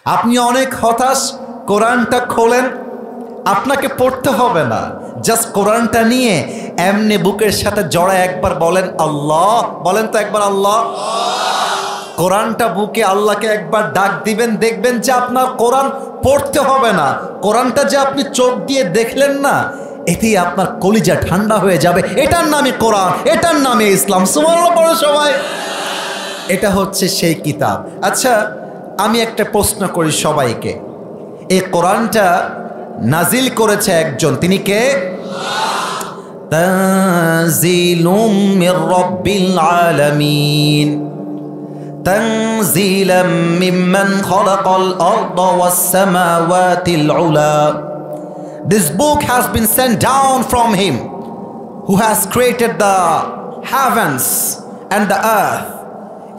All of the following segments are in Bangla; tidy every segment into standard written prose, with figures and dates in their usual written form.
আপনি অনেক হতাশ, কোরআনটা খোলেন, আপনাকে পড়তে হবে না, জাস্ট কোরআনটা নিয়ে এমনি বুকের সাথে জড়ায় একবার বলেন আল্লাহ, বলেন তো একবার আল্লাহ। কোরআনটা বুকে আল্লাহকে একবার ডাক দিবেন, দেখবেন যে আপনার কোরআন পড়তে হবে না, কোরআনটা যে আপনি চোখ দিয়ে দেখলেন না, এতেই আপনার কলিজা ঠান্ডা হয়ে যাবে। এটার নামে কোরআন, এটার নামে ইসলাম। সুবহানাল্লাহ পড়ো সবাই। এটা হচ্ছে সেই কিতাব। আচ্ছা, আমি একটা প্রশ্ন করি সবাইকে, এই কোরআনটা নাজিল করেছে একজন, তিনি কে? তানজিলুম মির রাব্বিল আলামিন, তানজিলাম মিম্মান খালাকাল আরদা ওয়াস সামাওয়াতিল উলা। This book has been sent down from him who has created the heavens and the earth.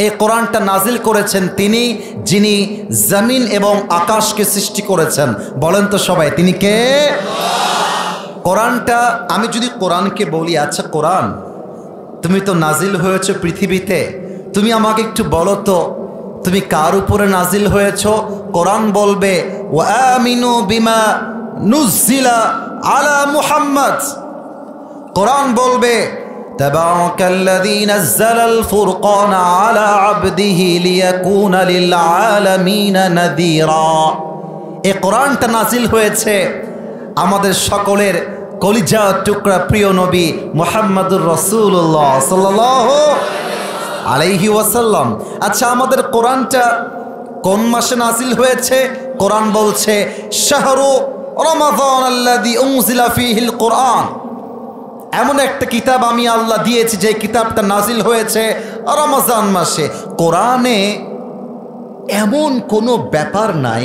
এই কোরআনটা নাজিল করেছেন তিনি, যিনি জমিন এবং আকাশকে সৃষ্টি করেছেন। বলেন তো সবাই, তিনি কে? কোরআনটা, আমি যদি কোরআনকে বলি, আচ্ছা কোরআন তুমি তো নাজিল হয়েছো পৃথিবীতে, তুমি আমাকে একটু বলো তো তুমি কার উপরে নাজিল হয়েছো? কোরআন বলবে ওয়া আমিনু বিমা নুজিলা আলা মুহাম্মদ। কোরআন বলবে তাবারাকাল্লাযী নাযালাল ফুরকানা আলা আবদিহি লিয়াকুনা লিল আলামিনা নাযীরা। এই কোরআনটা নাজিল হয়েছে আমাদের সকলের কলিজা টুকরা প্রিয় নবী মুহাম্মদুর রাসূলুল্লাহ সাল্লাল্লাহু আলাইহি ওয়াসাল্লাম। আচ্ছা, আমাদের কোরআনটা কোন মাসে নাজিল হয়েছে? কোরআন বলছে শাহরু রমাদান আল্লাযী উনজিলা ফীহিল কোরআন। এমন একটা কিতাব আমি আল্লাহ দিয়েছি যে কিতাবটা নাজিল হয়েছে রমজান মাসে। কোরআনে এমন কোনো ব্যাপার নাই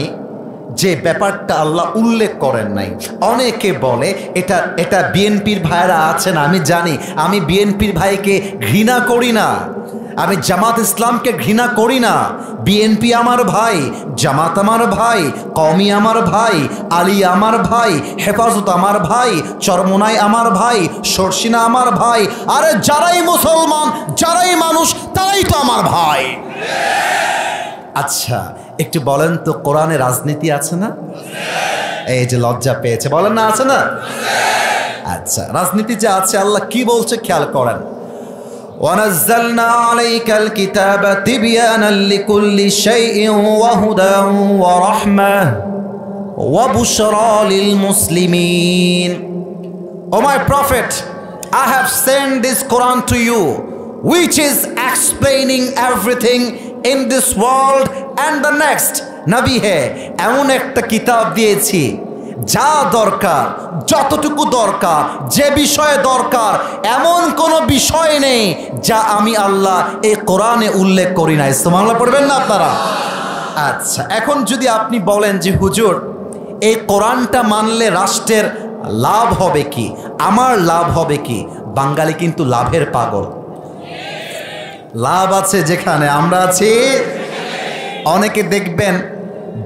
যে ব্যাপারটা আল্লাহ উল্লেখ করেন নাই। অনেকে বলে এটা বিএনপির ভাইরা আছেন, আমি জানি, আমি বিএনপির ভাইকে ঘৃণা করি না, আমি জামাত ইসলামকে ঘৃণা করি না। বিএনপি আমার ভাই, জামাত আমার ভাই, কওমি আমার ভাই, আলী আমার ভাই, হেফাজত আমার ভাই, চরমোনাই আমার ভাই, সরসিনা আমার ভাই। আরে যারাই মুসলমান, যারাই মানুষ, তারাই তো আমার ভাই। আচ্ছা, একটু বলেন তো কোরআনে রাজনীতি আছে না? এই যে লজ্জা পেয়েছে, বলেন না আছে না? আচ্ছা, রাজনীতি যে আছে, আল্লাহ কি বলছে খেয়াল করেন। وَنَزَّلْنَا عَلَيْكَ الْكِتَابَ تِبْيَانًا لِكُلِّ شَيْءٍ وَهُدًى وَرَحْمَةً وَبُشْرَى لِلْمُسْلِمِينَ. O my prophet, I have sent this Quran to you, which is explaining everything in this world and the next. নবী হে, এমন একটা কিতাব দিয়েছি যা দরকার, যতটুকু দরকার, যে বিষয়ে দরকার, এমন কোনো বিষয় নেই যা আমি আল্লাহ এই কোরআনে উল্লেখ করি নাই। সুবহানাল্লাহ পড়বেন না আপনারা? আচ্ছা, এখন যদি আপনি বলেন যে হুজুর এই কোরআনটা মানলে রাষ্ট্রের লাভ হবে কি, আমার লাভ হবে কি? বাঙালি কিন্তু লাভের পাগল। লাভ আছে যেখানে আমরা আছি। অনেকে দেখবেন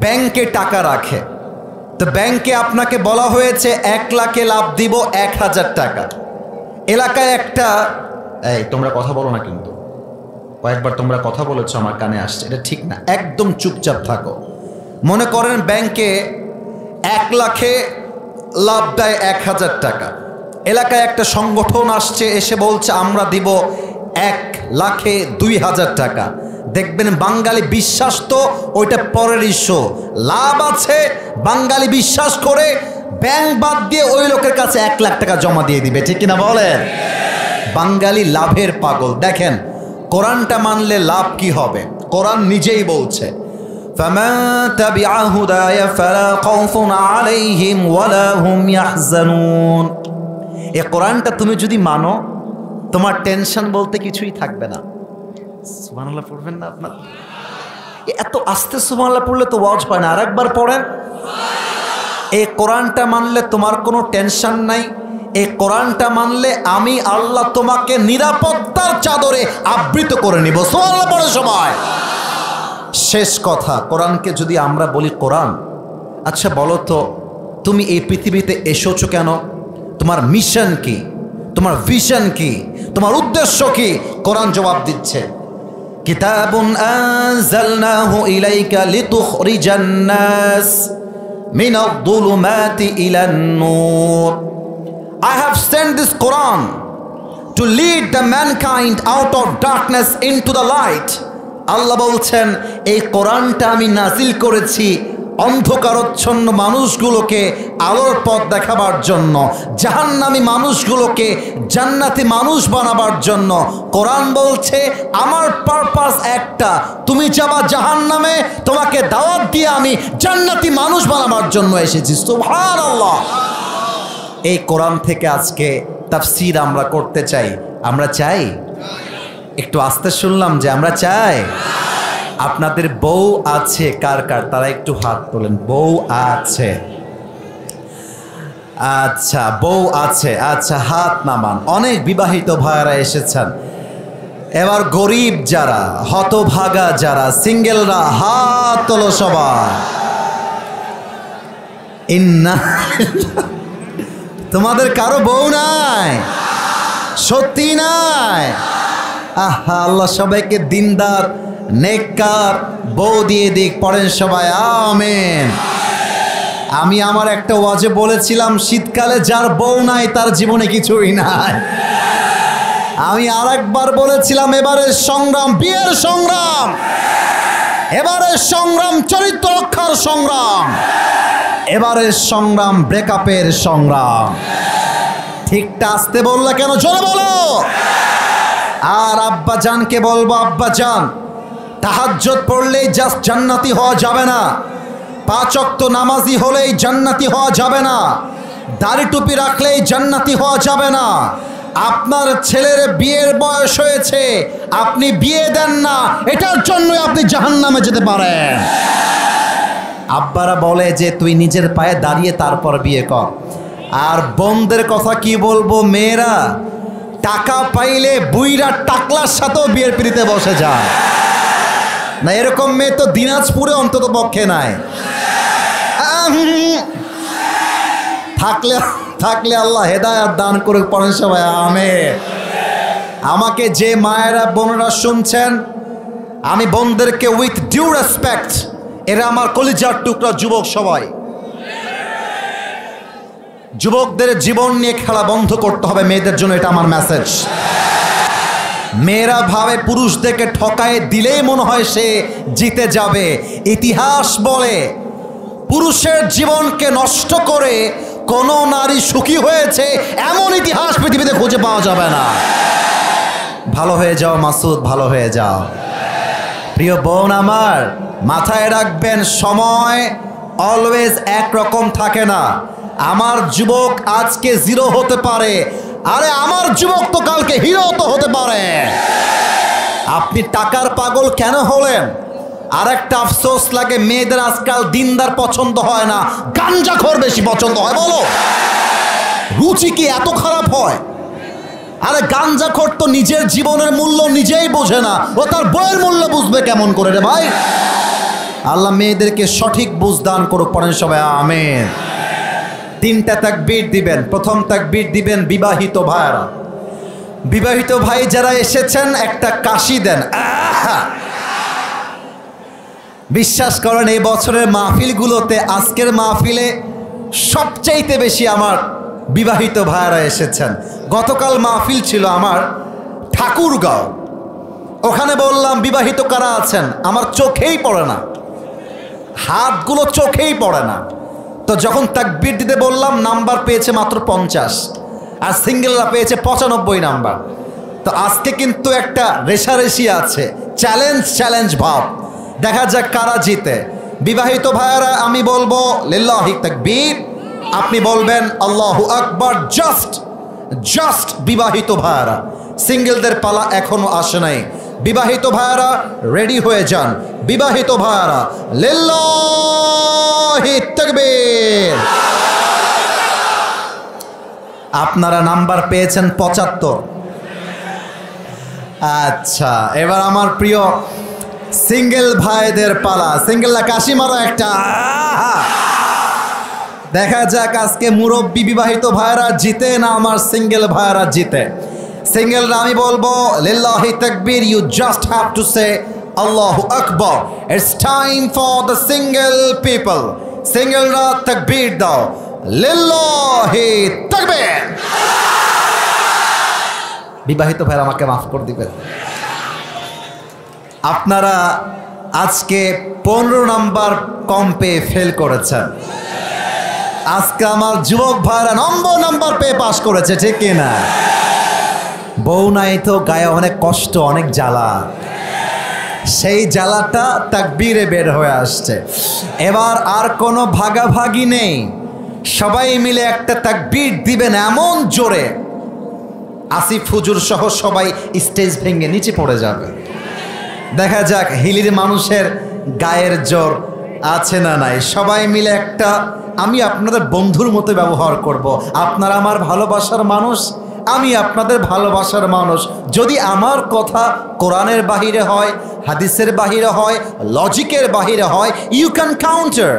ব্যাংকে টাকা রাখে, তো ব্যাংকে আপনাকে বলা হয়েছে 1 লাখে লাভ দিব 1000 টাকা। এলাকায় একটা, এই তোমরা কথা বলো না, কিন্তু কয়েকবার তোমরা কথা বলেছো আমার কানে আসছে, এটা ঠিক না, একদম চুপচাপ থাকো। মনে করেন ব্যাংকে 1 লাখে লাভ দেয় 1000 টাকা। এলাকায় একটা সংগঠন আসছে, এসে বলছে আমরা দিব 1 লাখে 2000 টাকা। দেখবেন বাঙালি বিশ্বাস তো ওইটা পরের ইস্যু, লাভ আছে, বাঙালি বিশ্বাস করে ব্যাংক বাদ দিয়ে ওই লোকের কাছে 1 লাখ টাকা জমা দিয়ে দিবে। ঠিক কিনা বলেন? বাঙালি লাভের পাগল। দেখেন কোরআনটা মানলে লাভ কি হবে, কোরআন নিজেই বলছে ফামান তাবিআ হুদায়া ফালা খাউফুন আলাইহিম ওয়ালা হুম ইয়াহজানুন। এই কোরআনটা তুমি যদি মানো, তোমার টেনশন বলতে কিছুই থাকবে না। সুবহানাল্লাহ পড়বেন না আপনার? এত আস্তে সুবহানাল্লাহ পড়লে তো ওয়াজ হয় না, আরেকবার পড়েন। এই কোরআনটা মানলে তোমার কোনো টেনশন নাই। এই কোরআনটা মানলে আমি আল্লাহ তোমাকে নিরাপত্তার চাদরে আবৃত করে নিব। সুবহানাল্লাহ পড়ে সবাই। শেষ কথা, কোরআনকে যদি আমরা বলি কোরআন, আচ্ছা বলো তো তুমি এই পৃথিবীতে এসেছো কেন? তোমার মিশন কি, তোমার ভিশন কি, তোমার উদ্দেশ্য কি? কোরআন জবাব দিচ্ছে কিতাবুন আনজালনাহু ইলাইকা লিতুখরিজান নাস মিনাদ যুলুমাতি ইলান নূর। I have sent this Quran to lead the mankind out of darkness into the light. আল্লাহ বলছেন এই কোরআনটা আমি নাজিল করেছি অন্ধকারচ্ছন্ন মানুষগুলোকে আলোর পথ দেখাবার জন্য, জাহান্নামী মানুষগুলোকে জান্নাতি মানুষ বানাবার জন্য। কোরআন বলছে আমার পারপাস একটা, তুমি যাবা জাহান্নামে, তোমাকে দাওয়াত দিয়ে আমি জান্নাতি মানুষ বানাবার জন্য এসেছি। সুবহানাল্লাহ। এই কোরআন থেকে আজকে তাফসীর আমরা করতে চাই। আমরা চাই? একটু আস্তে শুনলাম যে আমরা চাই। আপনাদের বউ আছে কার কার? তারা একটু হাত তোলেন। বউ আছে? আচ্ছা, বউ আছে। আচ্ছা, হাত নামান। অনেক বিবাহিত ভাইয়েরা এসেছেন। এবার গরিব যারা, হতভাগা যারা, সিঙ্গেলরা হাত তোলো সবাই। ইন্না তোমাদের কারো বউ নাই? সত্যি নাই? আহা, আল্লাহ সবাইকে দিনদার নেককার বউ দিয়ে দিক। পড়েন সবাই আমিন। আমি আমার একটা ওয়াজে বলেছিলাম শীতকালে যার বউ নাই তার জীবনে কিছুই নাই। আমি আরেকবার বলেছিলাম এবারের সংগ্রাম বিয়ের সংগ্রাম, এবারের সংগ্রাম চরিত্র রক্ষার সংগ্রাম, এবারের সংগ্রাম ব্রেকআপের সংগ্রাম। ঠিকটা আসতে বললে কেন? জোরে বলো। আর আব্বা জানকে বলবো, আব্বা জান, তাহাজ্জুদ পড়লেই জাস্ট জান্নাতি হওয়া যাবে না, 5 ওয়াক্ত নামাজি হলেই জান্নাতি হওয়া যাবে না, দাড়ি টুপি রাখলেই জান্নাতি হওয়া যাবে না। আপনার ছেলের বিয়ের বয়স হয়েছে, আপনি বিয়ে দেন না, এটার জন্যই আপনি জাহান্নামে যেতে পারেন। আব্বারা বলে যে তুই নিজের পায়ে দাঁড়িয়ে তারপর বিয়ে কর। আর বোনদের কথা কি বলবো, মেয়েরা টাকা পাইলে বুইরা টাকলার সাথেও বিয়ের পিড়িতে বসে যায় না। এরকম মেয়ে তো দিনাজপুরে অন্তত পক্ষে নাই। থাকলে থাকলে আল্লাহ হেদায়াত দান করুক। পড়েন সবাই আমিন। আমাকে যে মায়েরা বোনেরা শুনছেন, আমি বোনদেরকে উইথ ডিউ রেসপেক্ট, এরা আমার কলিজার টুকরা যুবক সবাই, যুবকদের জীবন নিয়ে খেলা বন্ধ করতে হবে মেয়েদের জন্য, এটা আমার মেসেজ। মেয়েরা ভাবে পুরুষদেরকে ঠকায় দিলেই মনে হয় সে জিতে যাবে। ইতিহাস বলে পুরুষের জীবনকে নষ্ট করে কোনো নারী সুখী হয়েছে এমন ইতিহাস পৃথিবীতে খুঁজে পাওয়া যাবে না। ভালো হয়ে যাও মাসুদ, ভালো হয়ে যাও। প্রিয় বোন আমার, মাথায় রাখবেন সময় অলওয়েজ একরকম থাকে না। আমার যুবক আজকে 0 হতে পারে, আরে আমার যুবক তো কালকে হিরো তো হতে পারে। আপনি টাকার পাগল কেন হলেন? আর একটা আফসোস লাগে, মেয়েদের আজকাল দিনদার পছন্দ হয় না, গাঞ্জাখোর বেশি পছন্দ হয়। বলো, রুচি কি এত খারাপ হয়? আরে গাঞ্জাখোর তো নিজের জীবনের মূল্য নিজেই বোঝে না, ও তার বইয়ের মূল্য বুঝবে কেমন করে রে ভাই? আল্লাহ মেয়েদেরকে সঠিক বুঝ দান করুক। পড়েন সবাই আমিন। 3টা তাকবীর দিবেন। প্রথম তাকবীর দিবেন বিবাহিত ভাইরা। বিবাহিত ভাই যারা এসেছেন একটা কাশি দেন। বিশ্বাস করেন এই বছরের মাহফিলগুলোতে আজকের মাহফিলে সবচাইতে বেশি আমার বিবাহিত ভাইরা এসেছেন। গতকাল মাহফিল ছিল আমার ঠাকুরগাঁও, ওখানে বললাম বিবাহিত কারা আছেন, আমার চোখেই পড়ে না, হাতগুলো চোখেই পড়ে না। তো যখন তাকবীর দিতে বললাম, নাম্বার পেয়েছে মাত্র 50, আর সিঙ্গেলরা পেয়েছে 95 নাম্বার। তো আজকে কিন্তু একটা রেশারেশি আছে, চ্যালেঞ্জ ভাব, দেখা যাক কারা জিতে। বিবাহিত ভাইয়ারা আমি বলবো লিল্লাহি তাকবীর, আপনি বলবেন আল্লাহু আকবার। জাস্ট বিবাহিত ভাইয়ারা, সিঙ্গেলদের পালা এখনো আসে নাই। বিবাহিত ভাইয়ারা রেডি হয়ে যান। বিবাহিত ভাইয়ারা লিল্লাহি তাকবীর। আপনারা নাম্বার পেয়েছেন 75। আচ্ছা, এবার আমার প্রিয় সিঙ্গেল ভাইদের পালা। সিঙ্গেলরা কাশি মারো একটা। দেখা যাক আজকে মুরব্বী বিবাহিত ভাইরা জিতে না আমার সিঙ্গেল ভাইরা জিতে। সিঙ্গেলরা আমি বলবো লিল্লাহি তাকবীর, you just have to say আল্লাহু আকবার। It's time for the single people. সিঙ্গেলরা তাকবীর দাও, লিল্লাহি তাকবীর। বিবাহিত ভাইরা আমাকে মাফ করে দিবেন। আপনারা আজকে 15 নাম্বার কম পেয়ে ফেল করেছেন। আজকে আমার যুবক ভাইরা নাম্বার পেয়ে পাস করেছে, ঠিক কিনা? বউ নাই তো গায়ে অনেক কষ্ট, অনেক জ্বালা, সেই জ্বালাটা তাকবীরে বের হয়ে আসছে। এবার আর কোনো ভাগাভাগি নেই, সবাই মিলে একটা তাকবীর দিবেন এমন জোরে, আসিফ হুজুর সহ সবাই স্টেজ ভেঙে নিচে পড়ে যাবে। দেখা যাক হিলির মানুষের গায়ের জোর আছে না নাই। সবাই মিলে একটা, আমি আপনাদের বন্ধুর মতো ব্যবহার করব। আপনারা আমার ভালোবাসার মানুষ, আমি আপনাদের ভালোবাসার মানুষ। যদি আমার কথা কোরআনের বাহিরে হয়, হাদিসের বাহিরে হয়, লজিকের বাহিরে হয়, you can counter,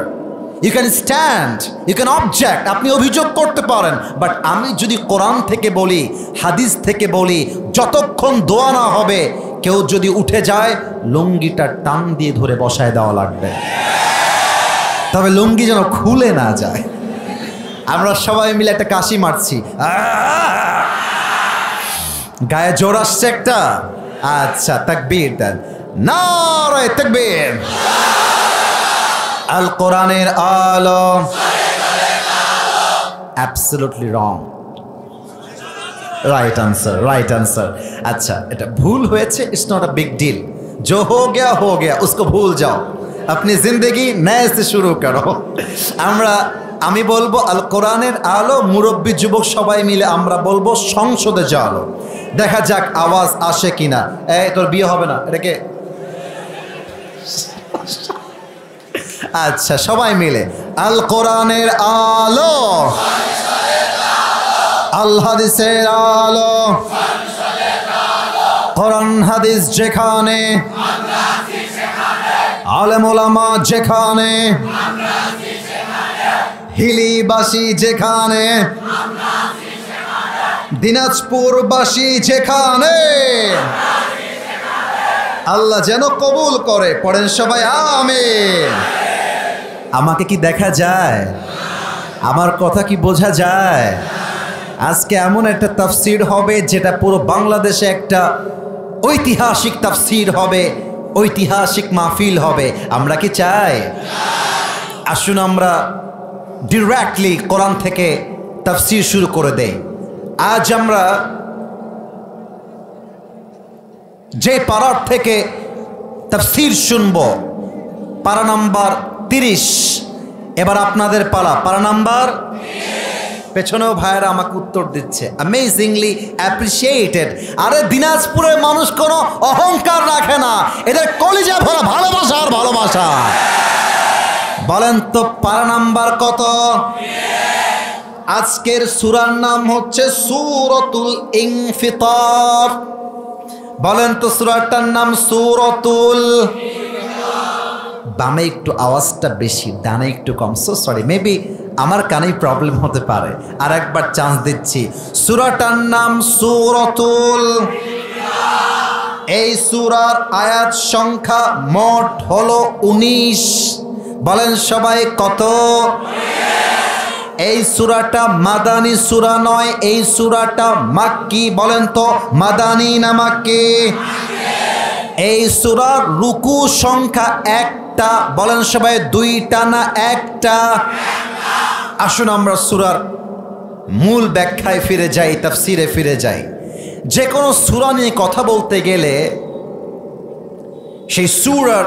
you can stand, you can object, আপনি অভিযোগ করতে পারেন। বাট আমি যদি কোরআন থেকে বলি, হাদিস থেকে বলি, যতক্ষণ দোয়া না হবে, কেউ যদি উঠে যায় লুঙ্গিটা টান দিয়ে ধরে বসায় দেওয়া লাগবে, তবে লুঙ্গি যেন খুলে না যায়। আমরা সবাই মিলে একটা কাশি মারছি, গায়ে জোর আসছে একটা। আচ্ছা, তাকবীর দেন, নারে তাকবীর। আল কোরআনের আলো। Absolutely wrong. Right answer, right answer. আচ্ছা, এটা ভুল হয়েছে, it's not a big deal. जो हो गया उसको भूल जाओ, अपनी जिंदगी नए से शुरू करो। আমি বলবো আল কোরআনের আলো, মুরব্বী যুবক সবাই মিলে আমরা বলবো সংসদে চলো। দেখা যাক আওয়াজ আসে কিনা। এই তোর বিয়ে হবে না, এটাকে আচ্ছা সবাই মিলে আল কোরআনের আলো, আল হাদিসের আলো, কোরআন হাদিস যেখানে, আলেম ওলামা যেখানে, হিলিবাসী যেখানে, দিনাজপুরবাসী যেখানে, আল্লাহ যেন কবুল করে। পড়েন সবাই আমিন। আমাকে কি দেখা যায়? আমার কথা কি বোঝা যায়? আজকে এমন একটা তাফসীর হবে যেটা পুরো বাংলাদেশে একটা ঐতিহাসিক তাফসীর হবে, ঐতিহাসিক মাহফিল হবে। আমরা কি চাই? আসুন আমরা ডিরেক্টলি কোরআন থেকে তাফসীর শুরু করে দেই। আজ আমরা যে পারার থেকে তাফসীর শুনব, পারা নাম্বার 30। এবার আপনাদের পালা, পারা নাম্বার। পেছনেও ভাইয়েরা আমাকে উত্তর দিচ্ছে, অ্যামেজিংলি অ্যাপ্রিসিয়েটেড। আরে দিনাজপুরের মানুষ কোনো অহংকার রাখে না, এদের কলিজা ভরা ভালোবাসা আর ভালোবাসা। বলেন তো পারা নাম্বার কত? আজকের সূরার নাম হচ্ছে সূরাতুল ইনফিতার। বলেন তো সূরাটার নাম সূরাতুল। বামে একটু আওয়াজটা বেশি, ডানে একটু কম। সো সরি, মেবি আমার কানেই প্রবলেম হতে পারে। আর একবার চান্স দিচ্ছি, সূরাটার নাম সূরাতুল। এই সূরার আয়াত সংখ্যা মোট হলো 19। বলেন সবাই কত? এই সূরাটা মাদানী সূরা নয়, এই সূরাটা মাক্কি। বলেন তো মাদানী না মাক্কি? এই সূরার রুকু সংখ্যা একটা। বলেন সবাই দুইটা না একটা? আসুন আমরা সূরার মূল ব্যাখ্যায় ফিরে যাই, তাফসীরে ফিরে যাই। যে কোনো সূরা নিয়ে কথা বলতে গেলে সেই সূরার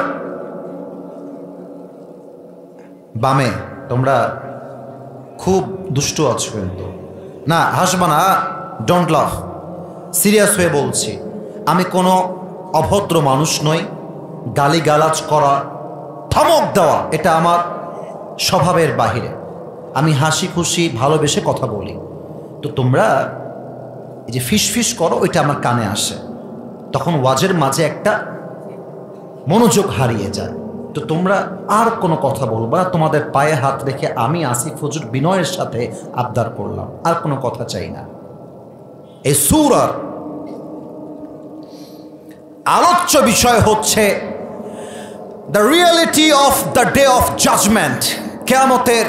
বামে, তোমরা খুব দুষ্ট আছো কিন্তু, না হাসবা না, ডোন্ট লাফ, সিরিয়াস হয়ে বলছি। আমি কোনো অভদ্র মানুষ নই। গালিগালাজ করা, ধমক দেওয়া এটা আমার স্বভাবের বাহিরে। আমি হাসি খুশি ভালোবেসে কথা বলি। তো তোমরা এই যে ফিস করো, ওইটা আমার কানে আসে, তখন ওয়াজের মাঝে একটা মনোযোগ হারিয়ে যায়। তো তোমরা আর কোনো কথা বলবা না, তোমাদের পায়ে হাত রেখে আমি আসিফ হুজুর বিনয়ের সাথে আবদার করলাম, আর কোনো কথা চাই না। এই সূরার আলোচ্য বিষয় হচ্ছে the reality of the day of judgement. কিয়ামতের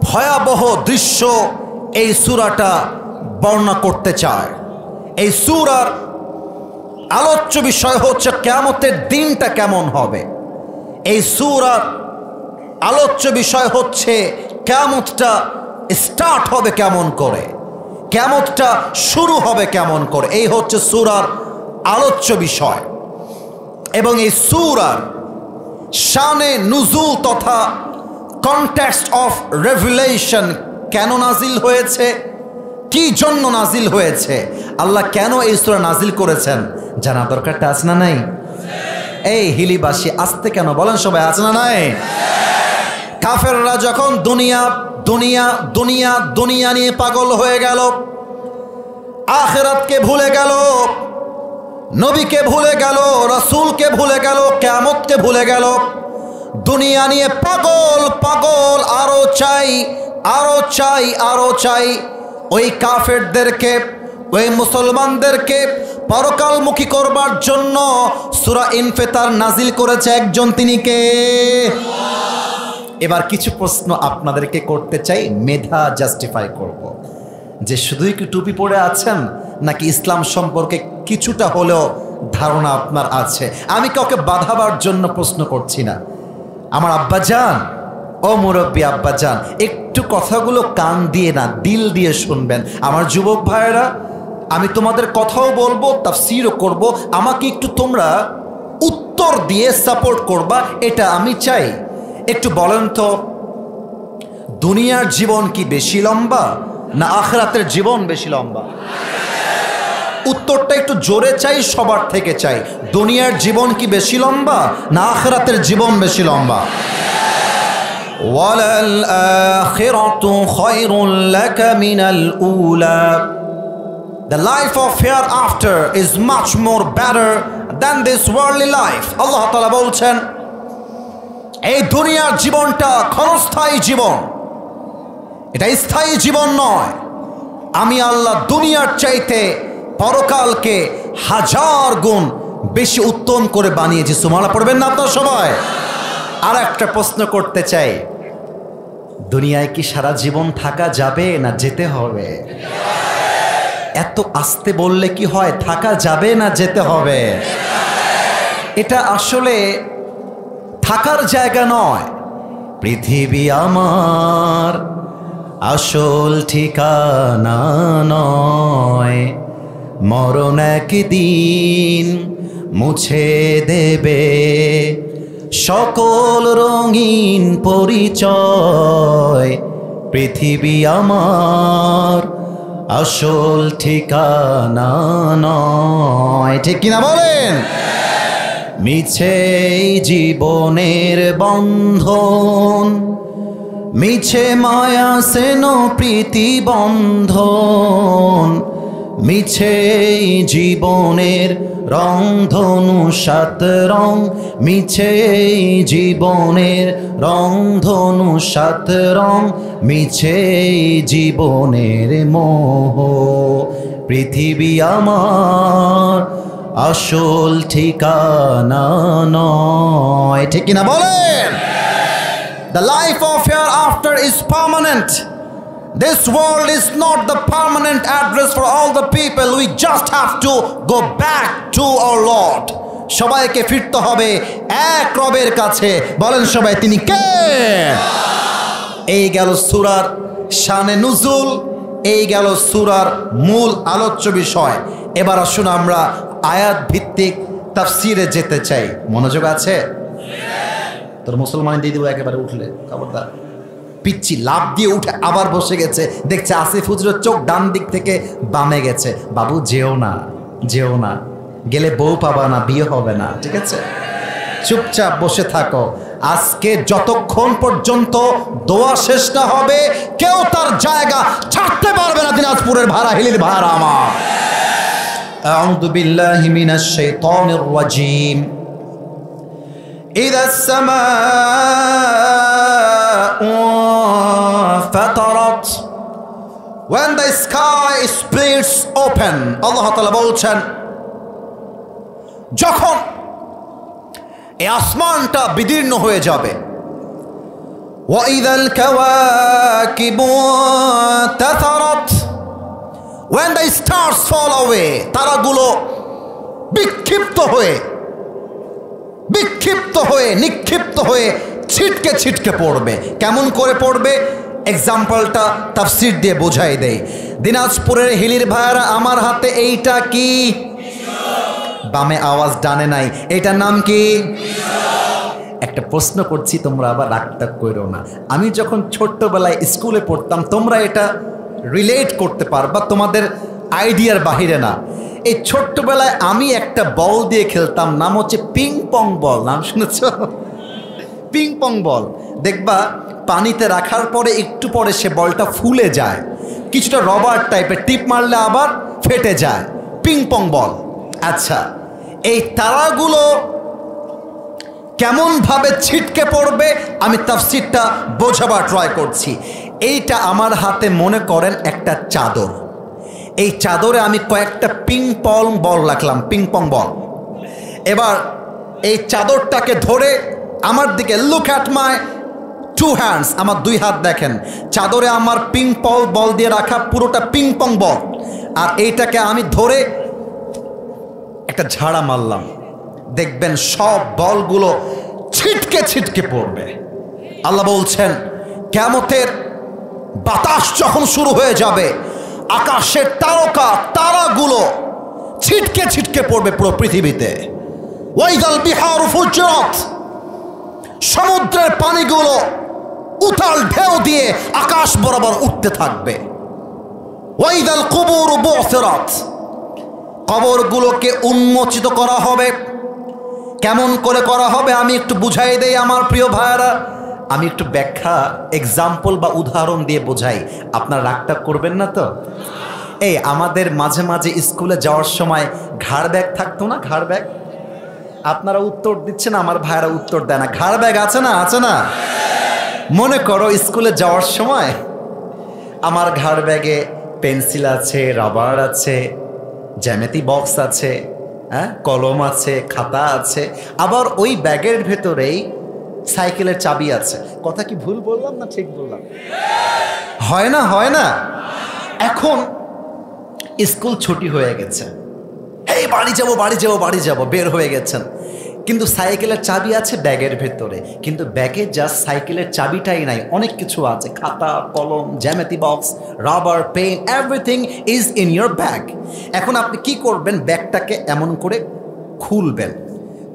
ভয়াবহ দৃশ্য এই সূরাটা বর্ণনা করতে চায়। এই সূরার আলোচ্য বিষয় হচ্ছে কিয়ামতের দিনটা কেমন হবে। এই সূরার আলোচ্য বিষয় হচ্ছে কিয়ামতটা স্টার্ট হবে কেমন করে, কিয়ামতটা শুরু হবে কেমন করে। এই হচ্ছে সূরার আলোচ্য বিষয়। এবং এই সূরার শানে নুজুল তথা কনটেক্সট অফ রেভিলেশন, কেন নাজিল হয়েছে, কি জন্য নাজিল হয়েছে, আল্লাহ কেন এই সূরা নাজিল করেছেন, জানা দরকারটা আছে না নাই? এই হিলিবাসী আসতে কেন বলেন সবাই, আছে না নাই? কাফেররা যখন দুনিয়া দুনিয়া দুনিয়া দুনিয়া নিয়ে পাগল হয়ে গেল, আখিরাতকে ভুলে গেল, নবীকে ভুলে গেল, রাসূলকে ভুলে গেল, কিয়ামতকে ভুলে গেল, দুনিয়া নিয়ে পাগল পাগল, আরো চাই আরো চাই আরো চাই। ওই কাফেরদেরকে, ওই মুসলমানদেরকে পরকালমুখী করবার জন্য সূরা ইনফিতার নাজিল করেছে একজন, তিনি কে? এবার কিছু প্রশ্ন আপনাদেরকে করতে চাই, মেধা জাস্টিফাই করব, যে শুধুই কি টুপি পরে আছেন নাকি ইসলাম সম্পর্কে কিছুটা হলেও ধারণা আপনার আছে। আমি কাউকে বাধাবার জন্য প্রশ্ন করছি না। আমার আব্বাজান, ও মুরব্বী আব্বাজান, একটু কথাগুলো কান দিয়ে না দিল দিয়ে শুনবেন। আমার যুবক ভাইয়েরা, আমি তোমাদের কথাও বলবো, তাফসীরও করব, আমাকে একটু তোমরা উত্তর দিয়ে সাপোর্ট করবা, এটা আমি চাই। একটু বলেন তো, দুনিয়ার জীবন কি বেশি লম্বা না আখিরাতের জীবন বেশি লম্বা? উত্তরটা একটু জোরে চাই, সবার থেকে চাই। দুনিয়ার জীবন কি বেশি লম্বা না আখিরাতের জীবন বেশি লম্বা? ওয়ালাল আখিরাতু খায়রুল লাকা মিনাল উলা। The life of hereafter is much more better than this worldly life. আল্লাহ তাআলা বলছেন, এই দুনিয়ার জীবনটা ক্ষণস্থায়ী জীবন, এটা স্থায়ী জীবন নয়। আমি আল্লাহ দুনিয়ার চাইতে পরকালকে 1000 গুণ বেশি উত্তম করে বানিয়েছি। সুবহানাল্লাহ পড়বেন না আপনারা সবাই? আর একটা প্রশ্ন করতে চাই, দুনিয়ায় কি সারা জীবন থাকা যাবে না যেতে হবে? এত আস্তে বললে কি হয়, থাকা যাবে না যেতে হবে? এটা আসলে থাকার জায়গা নয়। পৃথিবী আমার আসল ঠিকানা নয়, মরণ একদিন মুছে দেবে সকল রঙিন পরিচয়। পৃথিবী আমার আসল ঠিকানা নয়, ঠিক কিনা বলেন? মিছে জীবনের বন্ধন, মিছে মায়া সেন প্রীতি বন্ধন, মিছে জীবনের রং ধনু 7 রং, মিছে জীবনের রং ধনু 7 রং, মিছে জীবনের মোহ। পৃথিবী আমার আসল ঠিকানা নয়, ঠিক কিনা বলেন? The life of hereafter is permanent. This world is not the permanent address for all the people. We just have to go back to our Lord. সবাইকে ফিরতে হবে এক রবের কাছে। বলেন সবাই, তিনি কে? এই গেল সূরার শানে নুজুল, এই গেল সূরার মূল আলোচ্য বিষয়। এবার আসুন আমরা আয়াত ভিত্তিক তাফসীরে যেতে চাই। মনোযোগ আছে? তোর মুসলমান দিয়ে দিব একেবারে, উঠলে খবরদার। পিচ্ছি লাভ দিয়ে উঠে আবার বসে গেছে, দেখছে আসিফ হুজুরের চোখ ডান দিক থেকে বামে গেছে। বাবু যেও না, যেও না, গেলে বউ পাবা না, বিয়ে হবে না, ঠিক আছে? চুপচাপ বসে থাকো। আজকে যতক্ষণ পর্যন্ত দোয়া শেষ না হবে কেউ তার জায়গা ছাড়তে পারবে না। দিনাজপুরের ভাড়া হিলির ভাড়া আমার। আউযু বিল্লাহি মিনাশ শাইতানির রাজীম। ইযা আসসামাউ ফাতারাত, when the sky splits open, আল্লাহ তাআলা বলছেন যখন এই আসমানটা বিদীর্ণ হয়ে যাবে, ওয়াইদাল কাওয়াকিবু তাসারাত, when the stars fall away, তারাগুলো বিক্ষিপ্ত হয়ে নিক্ষিপ্ত হয়ে ছিটকে ছিটকে পড়বে। কেমন করে পড়বে? এক্সাম্পলটা তাফসীর দিয়ে বোঝাই দেয়। দিনাজপুরের হিলির ভাইয়ারা, আমার হাতে এইটা কি? বামে আওয়াজ, ডানে নাই। এইটার নাম কি? একটা প্রশ্ন করছি, তোমরা আবার রাগটাগ করো না। আমি যখন ছোট্টবেলায় স্কুলে পড়তাম, তোমরা এটা রিলেট করতে পারবা, তোমাদের আইডিয়ার বাহিরে না। এই ছোট্টবেলায় আমি একটা বল দিয়ে খেলতাম, নাম হচ্ছে পিং পং বল। নাম শুনেছ? পিং পং বল। দেখবা পানিতে রাখার পরে একটু পরে সে বলটা ফুলে যায়, কিছুটা রবার টাইপের, টিপ মারলে আবার ফেটে যায়। পিং পং বল। আচ্ছা, এই তারাগুলো কেমনভাবে ছিটকে পড়বে আমি তাফসীরটা বোঝাবার ট্রাই করছি। এইটা আমার হাতে মনে করেন একটা চাদর। এই চাদরে আমি কয়েকটা পিং পং বল রাখলাম, পিং পং বল। এবার এই চাদরটাকে ধরে আমার দিকে, look at my two hands, আমার দুই হাত দেখেন। চাদরে আমার পিং পং বল দিয়ে রাখা পুরোটা পিং পং বল, আর এইটাকে আমি ধরে একটা ঝাড়া মারলাম। দেখবেন সব বলগুলো ছিটকে ছিটকে পড়বে। আল্লাহ বলছেন, কিয়ামতের বাতাস যখন শুরু হয়ে যাবে, আকাশের তারাগুলো ছিটকে ছিটকে পড়বে পুরো পৃথিবীতে। ওয়াইদাল বিহারু ফুজ্জিরাত, সমুদ্রের পানিগুলো উথাল ঢেউ দিয়ে আকাশ বরাবর উঠতে থাকবে। ওয়াইদাল কুবুরু বুসিরাত, কবরগুলোকে উন্মোচিত করা হবে। কেমন করে করা হবে আমি একটু বুঝাই দেই আমার প্রিয় ভাইয়ারা। আমি একটু ব্যাখ্যা, এক্সাম্পল বা উদাহরণ দিয়ে বোঝাই, আপনারা রাগটা করবেন না তো? এই আমাদের মাঝে মাঝে স্কুলে যাওয়ার সময় ঘাড় ব্যাগ থাকতো না? ঘাড় ব্যাগ। আপনারা উত্তর দিচ্ছেন, আমার ভাইয়ারা উত্তর দেয় না। ঘাড় ব্যাগ আছে না? আছে না? মনে করো স্কুলে যাওয়ার সময় আমার ঘাড় ব্যাগে পেন্সিল আছে, রাবার আছে, জ্যামিতি বক্স আছে, হ্যাঁ, কলম আছে, খাতা আছে, আবার ওই ব্যাগের ভেতরেই সাইকেলের চাবি আছে। কথা কি ভুল বললাম না ঠিক বললাম? হয় না? হয় না? এখন স্কুল ছুটি হয়ে গেছে, এই বাড়ি যাব বের হয়ে গেছেন, কিন্তু সাইকেলের চাবি আছে ব্যাগের ভেতরে। কিন্তু ব্যাগে জাস্ট সাইকেলের চাবিটাই নাই, অনেক কিছু আছে, খাতা, কলম, জ্যামিতি box, rubber, pen, everything is in your bag. এখন আপনি কি করবেন? ব্যাগটাকে এমন করে খুলবেন।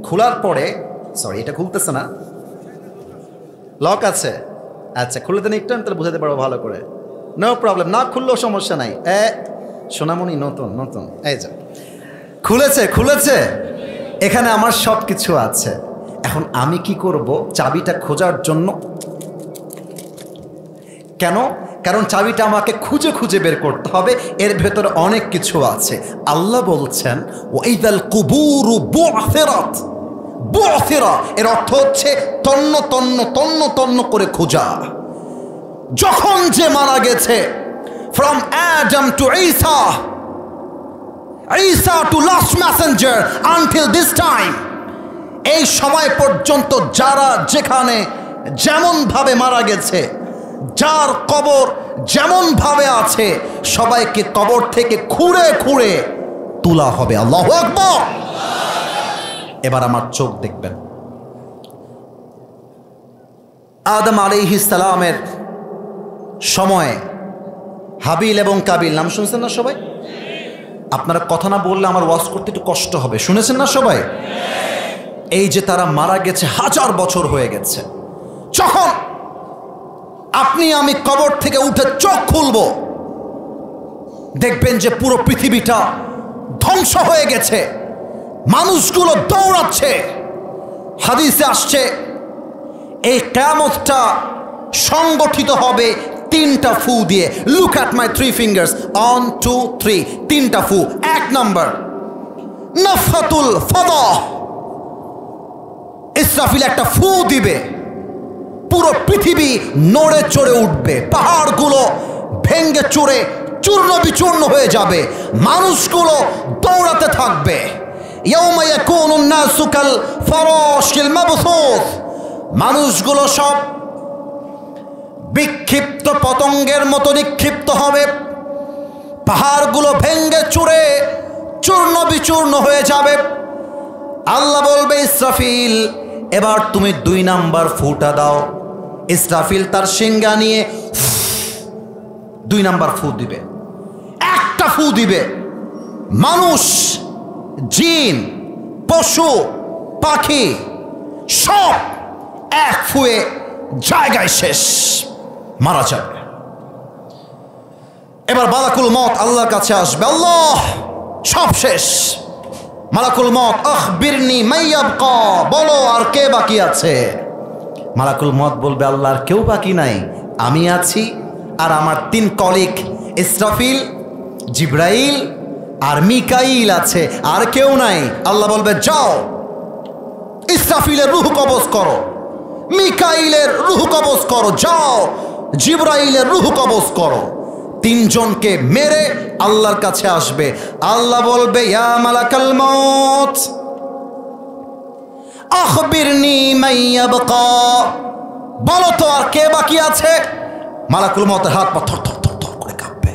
খোলার পরে, সরি এটা খুলতেছে না, লক আছে, আচ্ছা খুলে দেন একটু, আমি তাহলে বুঝাতে পারবো ভালো করে। নো প্রবলেম, না খুললেও সমস্যা নাই। সোনামণি নতুন এই যে খুলেছে। এখানে আমার সব কিছু আছে। এখন আমি কি করব? চাবিটা খোঁজার জন্য, কেন? কারণ চাবিটা আমাকে খুঁজে খুঁজে বের করতে হবে, এর ভেতরে অনেক কিছু আছে। আল্লাহ বলছেন, ওয়াইদাল কুবুরু বুসিরাত, বুসিরা এর অর্থ হচ্ছে তন্ন করে খোঁজা। যখন যে মারা গেছে, from Adam to Isa to last messenger until this time, এই সময় পর্যন্ত যারা যেখানে যেমন ভাবে মারা গেছে, যার কবর যেমন ভাবে আছে, সবাইকে কবর থেকে খুঁড়ে খুঁড়ে তোলা হবে। আল্লাহু আকবার। এবার আমার চোখ দেখবেন, আদম আলাইহিস সালামের সময়ে হাবিল এবং কাবিল, নাম শুনছেন না সবাই? আপনারা কথা না বললে আমার ওয়াজ করতে একটু কষ্ট হবে। শুনেছেন না সবাই? এই যে তারা মারা গেছে, 1000 বছর হয়ে গেছে। যখন আপনি আমি কবর থেকে উঠে চোখ খুলব, দেখবেন যে পুরো পৃথিবীটা ধ্বংস হয়ে গেছে, মানুষগুলো দৌড়াচ্ছে। হাদিসে আসছে এই কিয়ামতটা সংগঠিত হবে 3টা ফু দিয়ে। লুক অ্যাট মাই 3 ফিঙ্গার্স, 1 2 3, 3টা ফু। 1 নম্বর নাফাতুল ফাদা, ইসরাফিল একটা ফু দিবে, পুরো পৃথিবী নড়ে চড়ে উঠবে, পাহাড়গুলো ভেঙ্গে চুরে চূর্ণ বিচূর্ণ হয়ে যাবে, মানুষগুলো দৌড়াতে থাকবে। ইয়াউমা ইয়াকুনুন নাসু কাল ফারাশিল মাবসুস, মানুষগুলো সব বিক্ষিপ্ত পতঙ্গের মতো নিক্ষিপ্ত হবে, পাহাড়গুলো ভেঙ্গে চুরে চূর্ণ বিচূর্ণ হয়ে যাবে। আল্লাহ বলবে ইসরাফিল এবার তুমি 2 নাম্বার ফুটা দাও। ইসরাফিল তার সিংহা নিয়ে 2 নাম্বার ফু দিবে। একটা ফু দিবে, মানুষ, জিন, পশু, পাখি সব এক ফুয়ে জায়গায় শেষ, মারা যাবে। এবার মালাকুল মত আল্লাহর কাছে আসবে, আল্লাহ সব শেষ। মালাকুল মত আখবিরনি মাইয়াবকা, বলো আর কে বাকি আছে? মালাকুল মত বলবে আল্লাহ আর কেউ বাকি নাই, আমি আছি আর আমার 3 কলিগ ইসরাফিল, জিব্রাইল আর মিকাইল আছে, আর কেউ নাই। আল্লাহ বলবে যাও ইসরাফিলের রূহ কবজ করো, মিকাইলের রূহ কবজ করো, যাও জিব্রাইলের রূহ কবজ করো। 3 জনকে মেরে আল্লাহর কাছে আসবে। আল্লাহ বলবে ইয়া মালাকাল মউত আখবিরনি মাইয়াবকা, বলো তো আর কে বাকি আছে? মালাকুল মউতের হাত পা থর থর থর থর করে কাঁপবে।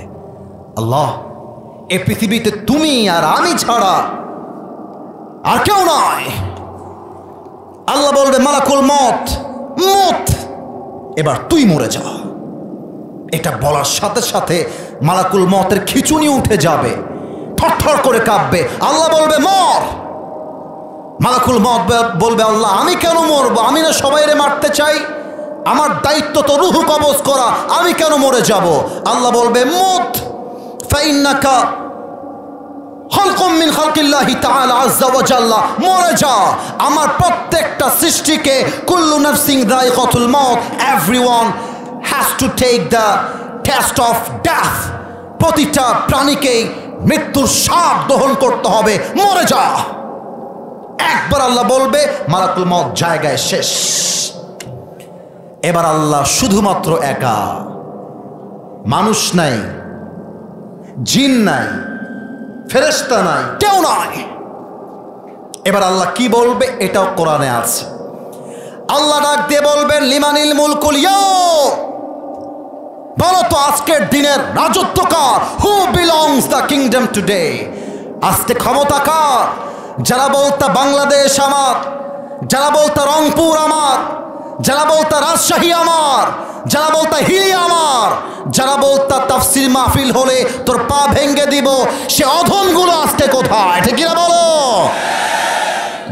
আল্লাহ এই পৃথিবীতে তুমি আর আমি ছাড়া আর কেউ নয়। আল্লাহ বলবে মালাকুল মত মত এবার তুই মরে যা। এটা বলার সাথে সাথে মালাকুল মতের খিচুনি উঠে যাবে, থরথর করে কাঁপবে। আল্লাহ বলবে মর। মালাকুল মত বলবে আল্লাহ আমি কেন মরবো? আমি না সবাইরে মারতে চাই, আমার দায়িত্ব তো রূহ কবজ করা, আমি কেন মরে যাব? আল্লাহ বলবে মুত ফাইন্নাকা খালকুম মিন খালকিল্লাহি তাআলা আযজা ওয়া জাল্লা, মরে যা। আমার প্রত্যেকটা সৃষ্টিকে কুল্লু নাফসিন যায়িকাতুল মাউত, everyone has to take the test of death, প্রতিটা প্রাণীকেই মৃত্যুর স্বাদ দহন করতে হবে, মরে যা। একবার আল্লাহ বলবে মালাকুল মউত জায়গায় শেষ। এবার আল্লাহ শুধুমাত্র একা, মানুষ নাই, জিন নাই, ফেরেশতা নাই, কেউ নাই। এবার আল্লাহ কি বলবে এটাও কোরআনে আছে। আল্লাহ ডাক দিয়ে বলবেন লিমানিল মুলকুল ইয়াউম, বলো তো আজকের দিনের রাজত্ব কার? Who belongs the kingdom today? আজকে ক্ষমতা কার? যারা বলতা বাংলাদেশ আমার, যারা বলতা রংপুর আমার, যারা বলতা রাজশাহী আমার, যারা বলতা হিলি আমার, যারা বলতা তাফসীর মাহফিল হলে তোর পা ভেঙ্গে দিব, সে অধমগুলো আজকে কোথায়? ঠিক কিনা বলো?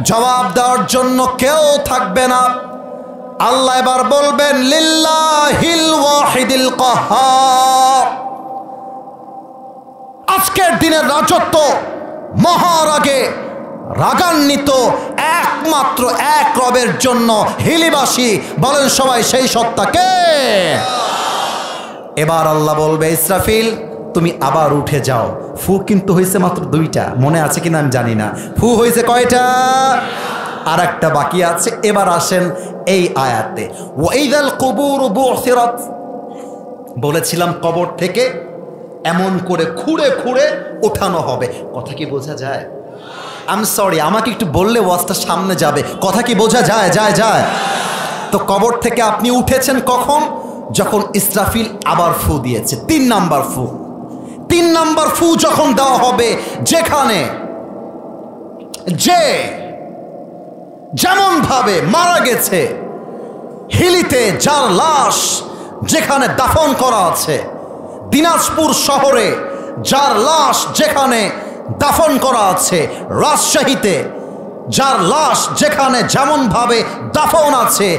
জবাব দেওয়ার জন্য কেউ থাকবে না। আল্লাহ এবার বলবেন লিল্লাহিল ওয়াহিদিল কাহ্হার, আজকের দিনের রাজত্ব মহারাগে রাগান্বিত একমাত্র এক রবের জন্য। হিলিবাসী বলেন সবাই সেই সত্তাকে। এবার আল্লাহ বলবে ইসরাফিল তুমি আবার উঠে যাও। ফু কিন্তু হয়েছে মাত্র 2টা, মনে আছে কিনা আমি জানি না। ফু হয়েছে কয়টা? আর একটা বাকি আছে। এবার আসেন এই আয়াতে ওয়াইদাল কুবুর বুসিরাত, বলেছিলাম কবর থেকে এমন করে খুঁড়ে খুঁড়ে ওঠানো হবে। কথা কি বোঝা যায়? আই এম সরি, আমাকে একটু বললে ওয়াজটা সামনে যাবে। কথা কি বোঝা যায়? যায়। তো কবর থেকে আপনি উঠেছেন কখন? যখন ইসরাফিল আবার ফু দিয়েছে, 3 নাম্বার ফু। 3 নাম্বার ফু যখন দেওয়া হবে, যেখানে যে যেমন ভাবে মারা গেছে, হিলিতে যার লাশ যেখানে দাফন করা আছে, দিনাজপুর শহরে যার লাশ যেখানে দাফন করা আছে, রাজশাহীতে যার লাশ যেখানে যেমন ভাবে দাফন আছে,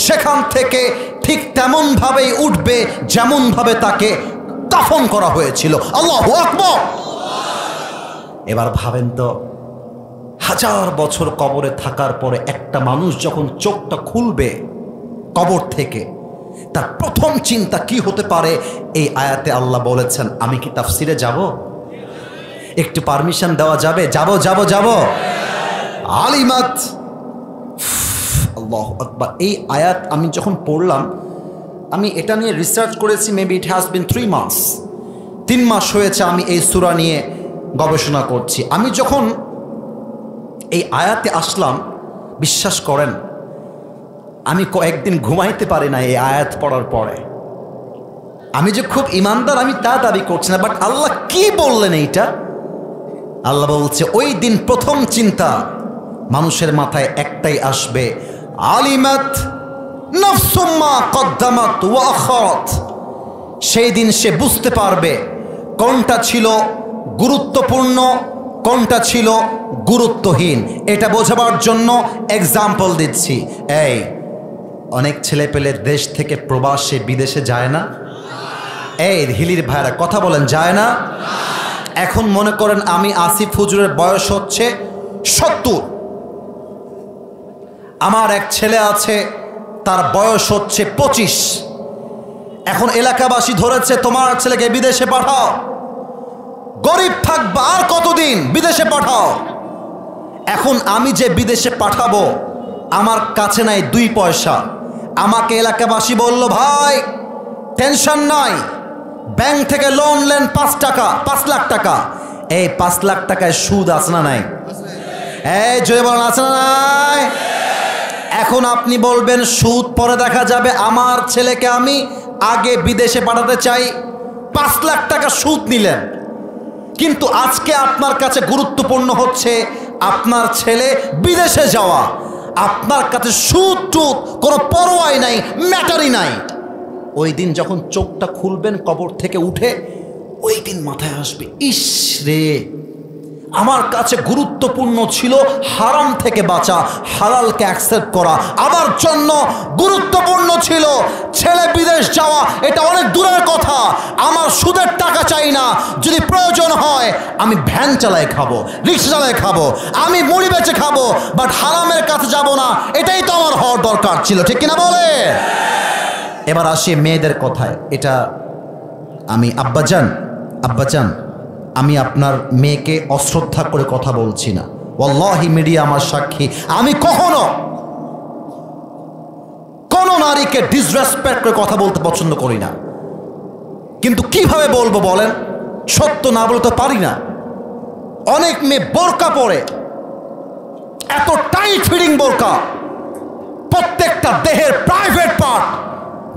সেখান থেকে ঠিক তেমন ভাবেই উঠবে যেমন ভাবে তাকে দাফন করা হয়েছিল। আল্লাহু আকবার। এবার ভাবেন তো, 1000 বছর কবরে থাকার পরে একটা মানুষ যখন চোখটা খুলবে কবর থেকে, তার প্রথম চিন্তা কি হতে পারে? এই আয়াতে আল্লাহ বলেছেন আমি কি তাফসিরে যাব? একটু পারমিশন দেওয়া যাবে? যাব। আলিমাত আল্লাহু আকবার। এই আয়াত আমি যখন পড়লাম, আমি এটা নিয়ে রিসার্চ করেছি, মেবি ইট হ্যাজ বিন 3 মাস। 3 মাস হয়েছে আমি এই সূরা নিয়ে গবেষণা করছি। আমি যখন এই আয়াতে আসলাম, বিশ্বাস করেন আমি কয়েকদিন ঘুমাইতে পারি না এই আয়াত পড়ার পরে। আমি যে খুব ইমানদার আমি তা দাবি করছি না, বাট আল্লাহ কি বললেন এইটা? আল্লাহ বলছে ওই দিন প্রথম চিন্তা মানুষের মাথায় একটাই আসবে, আলিমাত নাফসুম মা কদ্দামাত ওয়া আখারাত। সেই দিন সে বুঝতে পারবে কোনটা ছিল গুরুত্বপূর্ণ, কোনটা ছিল গুরুত্বহীন। এটা বোঝাবার জন্য এক্সাম্পল দিচ্ছি। এই অনেক ছেলে পেলে দেশ থেকে প্রবাসে বিদেশে যায় না? এই হিলির ভাইরা কথা বলেন, যায় না? এখন মনে করেন আমি আসিফ হুজুরের বয়স হচ্ছে 70, আমার এক ছেলে আছে তার বয়স হচ্ছে 25। এখন এলাকাবাসী ধরেছে তোমার ছেলেকে বিদেশে পাঠাও, গরিব থাকবা আর কতদিন, বিদেশে পাঠাও। এখন আমি যে বিদেশে পাঠাবো আমার কাছে নাই 2 পয়সা। আমাকে এলাকাবাসী বলল ভাই টেনশন নাই, ব্যাংক থেকে লোন নেন 5 লাখ টাকা। এই 5 লাখ টাকায় সুদ আছে না নাই? এই জয় বলেন আছে না নাই? এখন আপনি বলবেন সুদ পরে দেখা যাবে, আমার ছেলেকে আমি আগে বিদেশে পাঠাতে চাই, 5 লাখ টাকা সুদ নিলেন। কিন্তু আজকে আপনার কাছে গুরুত্বপূর্ণ হচ্ছে আপনার ছেলে বিদেশে যাওয়া। আপনার কাছে সুদ টুদ কোনো পরোয়াই নাই, ম্যাটারই নাই। ওই দিন যখন চোখটা খুলবেন কবর থেকে উঠে, ওই দিন মাথায় আসবে, ইস রে আমার কাছে গুরুত্বপূর্ণ ছিল হারাম থেকে বাঁচা, হালালকে অ্যাকসেপ্ট করা। আমার জন্য গুরুত্বপূর্ণ ছিল ছেলে বিদেশ যাওয়া, এটা অনেক দূরের কথা। আমার সুদের টাকা চাই না, যদি প্রয়োজন হয় আমি ভ্যান চালায় খাবো, রিক্সা চালায় খাবো, আমি মুড়ি বেচে খাবো, বাট হারামের কাছে যাব না। এটাই তো আমার হওয়ার দরকার ছিল, ঠিক কিনা বলে? এবার আসি মেয়েদের কথায়। এটা আমি আব্বাজান আমি আপনার মেয়েকে অশ্রদ্ধা করে কথা বলছি না, ওয়াল্লাহি মিডিয়া আমার সাক্ষী। আমি কখনো কোনো নারীকে ডিসরেসপেক্ট করে কথা বলতে পছন্দ করি না, কিন্তু কিভাবে বলবো বলেন? সত্য না বলতে পারি না। অনেক মেয়ে বোরকা পরে, এত টাইট ফিটিং বোরকা, প্রত্যেকটা দেহের প্রাইভেট পার্ট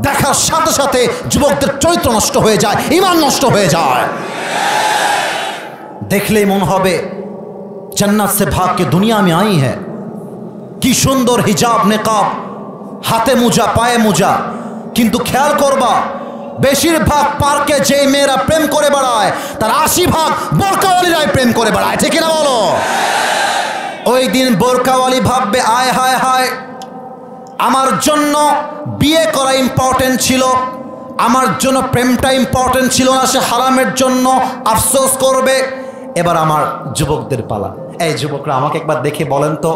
দেখার সাথে সাথে যুবকদের চরিত্র নষ্ট হয়ে যায়, ঈমান নষ্ট হয়ে যায়। দেখলেই মনে হবে জান্নাত সে ভাগ কে দুনিয়া মে আই হ্যায়। কি সুন্দর হিজাব নেকাব, হাতে মোজা পায়ে মোজা। কিন্তু খেয়াল করবা বেশিরভাগ পার্কে যে মেয়েরা প্রেম করে বেড়ায় তার 80% বোরকাওয়ালিরাই প্রেম করে বেড়ায়, ঠিক না বলো? ওই দিন বোরকাওয়ালি ভাববে আয় হায় হায়, আমার জন্য বিয়ে করা ইম্পর্টেন্ট ছিল, আমার জন্য প্রেমটা ইম্পর্টেন্ট ছিল না, সে হারামের জন্য আফসোস করবে। এবার আমার যুবকদের পালা। এই যুবকরা আমাকে একবার দেখে বলেন তো,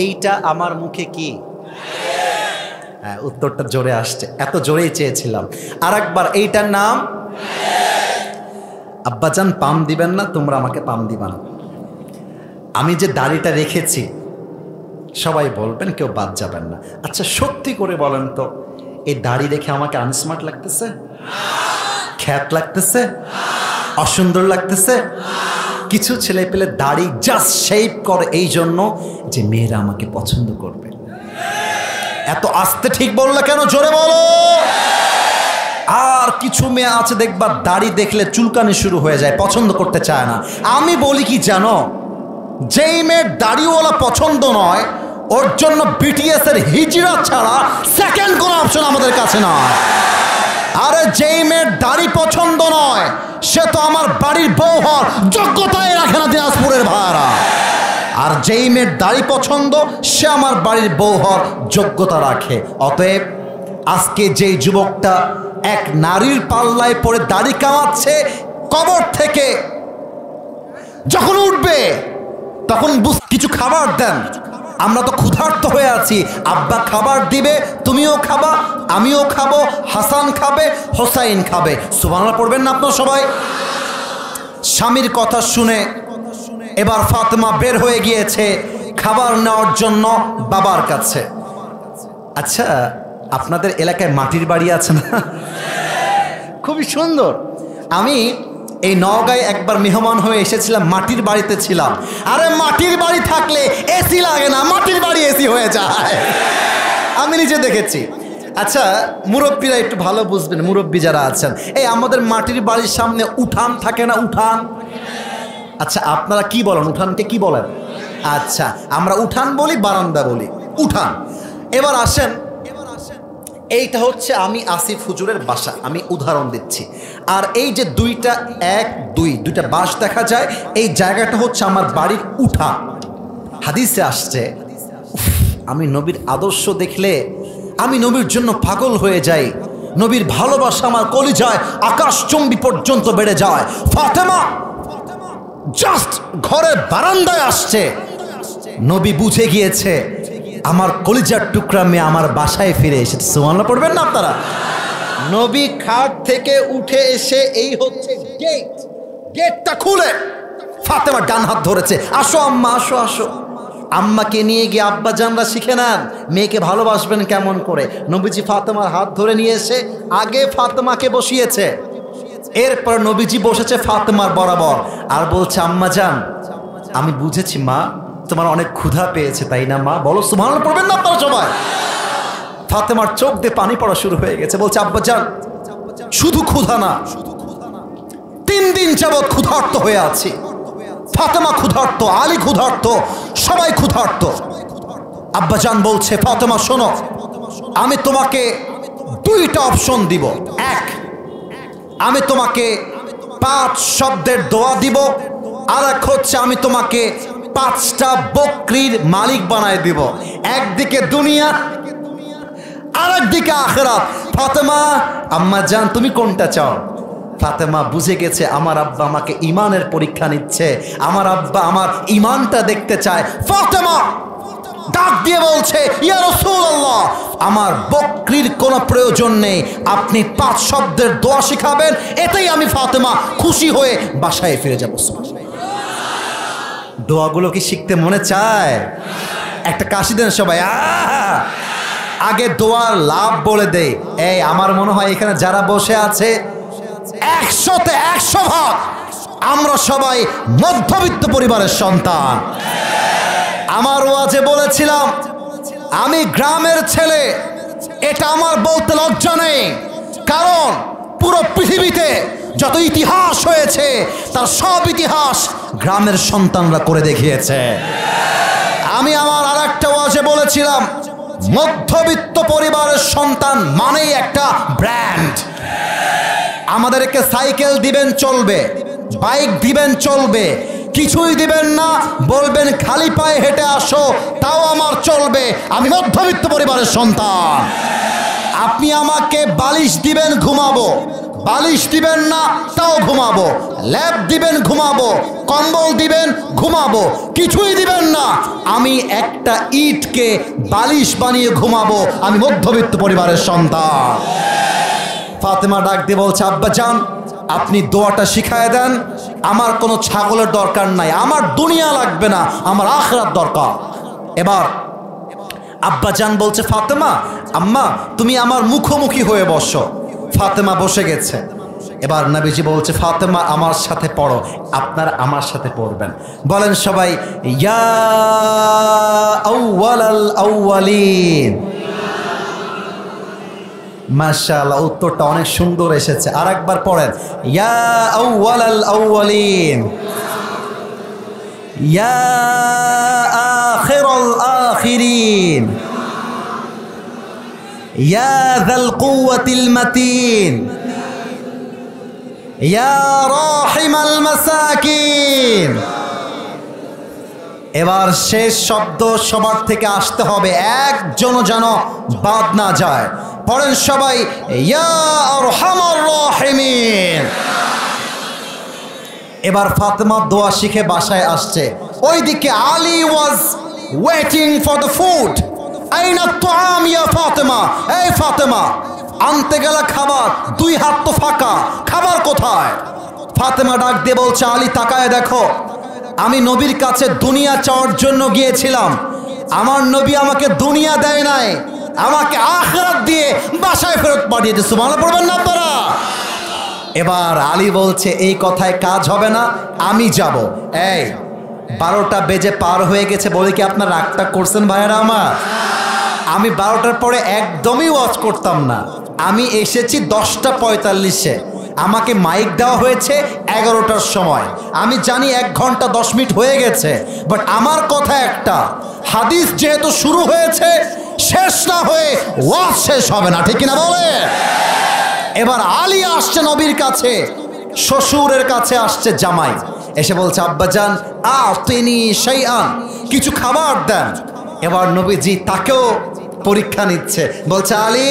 এইটা আমার মুখে কি? হ্যাঁ, উত্তরটা জোরে আসছে, এত জোরেই চেয়েছিলাম। আর একবার, এইটার নাম? আব্বাজান পাম দিবেন না, তোমরা আমাকে পাম দিবা না। আমি যে দাড়িটা রেখেছি সবাই বলবেন, কেউ বাদ যাবেন না। আচ্ছা সত্যি করে বলেন তো, এই দাড়ি রেখে আমাকে আনস্মার্ট লাগতেছে? খ্যাত লাগতেছে? অসুন্দর লাগতেছে? কিছু ছেলে পেলে দাড়ি জাস্ট শেপ করে এই জন্য যে মেয়েরা আমাকে পছন্দ করবে। এত আস্তে ঠিক বললে কেন? জোরে বলো। আর কিছু মেয়ে আছে দেখবা দাড়ি দেখলে চুলকানি শুরু হয়ে যায়, পছন্দ করতে চায় না। আমি বলি কি জানো, যেই মেয়ের দাড়িওয়ালা পছন্দ নয় ওর জন্য বিটিএস এর হিজরা ছাড়া সেকেন্ড কোনো অপশন আমাদের কাছে নয়। আরে যেই মেয়ের দাড়ি পছন্দ নয় সে তো আমার বাড়ির বউ হওয়ার যোগ্যতাই রাখে না দিনাজপুরের ভাড়া। আর যেই মেয়ের দাড়ি পছন্দ সে আমার বাড়ির বউ হওয়ার যোগ্যতা রাখে। অতএব আজকে যেই যুবকটা এক নারীর পাল্লায় পড়ে দাড়ি কামাচ্ছে, কবর থেকে যখন উঠবে তখন কিছু খাবার দেন। আমরা তো ক্ষুধার্ত হয়ে আছি, আব্বা খাবার দিবে, তুমিও খাবা, আমিও খাবো, হাসান খাবে, হোসাইন খাবে। সুবহানাল্লাহ পড়বেন না আপনারা সবাই? স্বামীর কথা শুনে এবার ফাতেমা বের হয়ে গিয়েছে খাবার নেওয়ার জন্য বাবার কাছে। আচ্ছা আপনাদের এলাকায় মাটির বাড়ি আছে না? খুবই সুন্দর। আমি এই নওগাঁয় একবার মেহমান হয়ে এসেছিলাম, মাটির বাড়িতে ছিলাম। আরে মাটির বাড়ি থাকলে এসি লাগে না, মাটির বাড়ি এসি হয়ে যায়, আমি নিজে দেখেছি। আচ্ছা মুরব্বীরা একটু ভালো বুঝবেন, মুরব্বী যারা আছেন, এই আমাদের মাটির বাড়ির সামনে উঠান থাকে না, উঠান। আচ্ছা আপনারা কি বলেন, উঠানকে কি বলেন? আচ্ছা আমরা উঠান বলি, বারান্দা বলি, উঠান। এবার আসেন, এইটা হচ্ছে আমি আসিফ হুজুরের বাসা, আমি উদাহরণ দিচ্ছি। আর এই যে দুইটা বাঁশ দেখা যায়, এই জায়গাটা হচ্ছে আমার বাড়ির উঠান। হাদিসে আসছে, আমি নবীর আদর্শ দেখলে আমি নবীর জন্য পাগল হয়ে যাই, নবীর ভালোবাসা আমার কলিজায় আকাশচুম্বী পর্যন্ত বেড়ে যায়। ফাতেমা জাস্ট ঘরের বারান্দায় আসছে, নবী বুঝে গিয়েছে আমার কলিজার টুকরা মেয়ে আমার বাসায় ফিরে এসেছে। সুবহানাল্লাহ পড়বেন না আপনারা? নবী খাট থেকে উঠে এসে এই হচ্ছে গেটটা খুলে ফাতেমা ডান হাত ধরেছে, আসো আম্মা, আসো আসো। আম্মাকে নিয়ে গিয়ে আব্বাজানরা শিখে নেন মেয়েকে ভালোবাসবেন কেমন করে। নবীজি ফাতেমার হাত ধরে নিয়ে এসে আগে ফাতেমাকে বসিয়েছে, এরপর নবীজি বসেছে ফাতেমার বরাবর আর বলছে, আম্মা জান আমি বুঝেছি মা, তোমার অনেক ক্ষুধা পেয়েছে তাই না মা? বলো সুবহানাল্লাহ পড়বেন না আপনারা সবাই? ফাতেমার চোখ দিয়ে পানি পড়া শুরু হয়ে গেছে, বলছে আব্বা জান শুধু ক্ষুধা না, 3 দিন যাবৎ ক্ষুধার্ত হয়ে আছি। ফাতেমা ক্ষুধার্ত, আলী ক্ষুধার্ত, সবাই ক্ষুধার্ত। আব্বা জান বলছে, ফাতেমা শোনো, আমি তোমাকে 2টা অপশন দিব। এক, আমি তোমাকে 5 শব্দের দোয়া দিব, আর এক হচ্ছে আমি তোমাকে 5টা বকরির মালিক বানায় দিব। একদিকে দুনিয়া, আর একদিকে আখিরাত। ফাতেমা, আম্মা জান তুমি কোনটা চাও? ফাতেমা বুঝে গেছে আমার আব্বা আমাকে ইমানের পরীক্ষা নিচ্ছে, আমার আব্বা আমার ইমানটা দেখতে চায়। ফাতেমা ডাক দিয়ে বলছে, ইয়া রাসূলুল্লাহ আমার বকরির কোনো প্রয়োজন নেই, আপনি 5 শব্দের দোয়া শিখাবেন, এতেই আমি ফাতেমা খুশি হয়ে বাসায় ফিরে যাব। দোয়াগুলো কি শিখতে মনে চায়? একটা কাশি দেন সবাই। আগে দোয়ার লাভ বলে দেই। এই আমার মনে হয় এখানে যারা বসে আছে 100তে 100 ভাগ আমরা সবাই মধ্যবিত্ত পরিবারের সন্তান। আমার ওয়াজে বলেছিলাম আমি গ্রামের ছেলে, এটা আমার বলতে লজ্জা নেই, কারণ পুরো পৃথিবীতে যত ইতিহাস হয়েছে তার সব ইতিহাস গ্রামের সন্তানরা করে দেখিয়েছে। আমি আমার আরেকটা ওয়াজে বলেছিলাম মধ্যবিত্ত পরিবারের সন্তান মানেই একটা ব্র্যান্ড। আমাদেরকে সাইকেল দিবেন চলবে, বাইক দিবেন চলবে, কিছুই দিবেন না, বলবেন খালি পায়ে হেঁটে আসো, তাও আমার চলবে, আমি মধ্যবিত্ত পরিবারের সন্তান। আপনি আমাকে বালিশ দিবেন ঘুমাবো, বালিশ দিবেন না তাও ঘুমাবো, ল্যাপ দিবেন ঘুমাবো, কম্বল দিবেন ঘুমাবো, কিছুই দিবেন না আমি একটা ইটকে বালিশ বানিয়ে ঘুমাবো, আমি মধ্যবিত্ত পরিবারের সন্তান। ফাতেমা ডাক দিয়ে বলছে, আব্বা জান আপনি দোয়াটা শিখায় দেন, আমার কোনো ছাগলের দরকার নাই, আমার দুনিয়া লাগবে না, আমার আখিরাত দরকার। এবার আব্বা জান বলছে, ফাতেমা আম্মা তুমি আমার মুখোমুখি হয়ে বসো। ফাতেমা বসে গেছে। এবার নবীজি বলছে, ফাতেমা আমার সাথে পড়ো। আপনারা আমার সাথে পড়বেন, বলেন সবাই, ইয়া আউয়ালাল আউয়ালিন। মাশাআল্লাহ, উত্তরটা অনেক সুন্দর এসেছে। আর একবার পড়েন, ইয়া আউয়ালাল আউয়ালিন, ইয়া আখিরাল আখিরিন, ইয়া যাল কুওয়াতিল মাতিন, ইয়া রাহিমাল মাসাকিন। এবার শেষ শব্দ সবার থেকে আসতে হবে, একজনও যেন বাদ না যায়। পড়েন সবাই, ইয়া আরহামার রাহিমিন। এবার ফাতেমা দোয়া শিখে বাসায় আসছে। ওইদিকে Ali was waiting for the food. আইনা তুআম ইয়া ফাতেমা, এই ফাতেমা আনতে গেল খাবার, 2 হাত তো ফাঁকা, খাবার কোথায়? ফাতেমা ডাক দিয়ে বলছে, আলী তাকায় দেখো, আমি নবীর কাছে দুনিয়া চাওয়ার জন্য গিয়েছিলাম, আমার নবী আমাকে দুনিয়া দেয় নাই, আমাকে আখিরাত দিয়ে বাসায় ফেরত পাঠিয়েছে। সুবহানাল্লাহ পড়বেন না আপনারা? এবার আলী বলছে এই কথায় কাজ হবে না, আমি যাব। এই 12টা বেজে পার হয়ে গেছে বলে কি আপনার রাগটা করছেন ভাইয়েরা আমার? আমি 12টার পরে একদমই ওয়াচ করতাম না। আমি এসেছি 10টা 45-এ, আমাকে মাইক দেওয়া হয়েছে 11টার সময়। আমি জানি 1 ঘন্টা 10 মিনিট হয়ে গেছে, বাট আমার কথা একটা, হাদিস যেহেতু শুরু হয়েছে শেষ না হয়ে ওয়াজ শেষ হবে না, ঠিক কিনা বলে? এবার আলী আসছে নবীর কাছে, শ্বশুরের কাছে আসছে জামাই, এসে বলছে আব্বাজান আতিনি শাইআন, কিছু খাবার দেন। এবার নবীজি তাকেও পরীক্ষা নিচ্ছে, বলছে Ali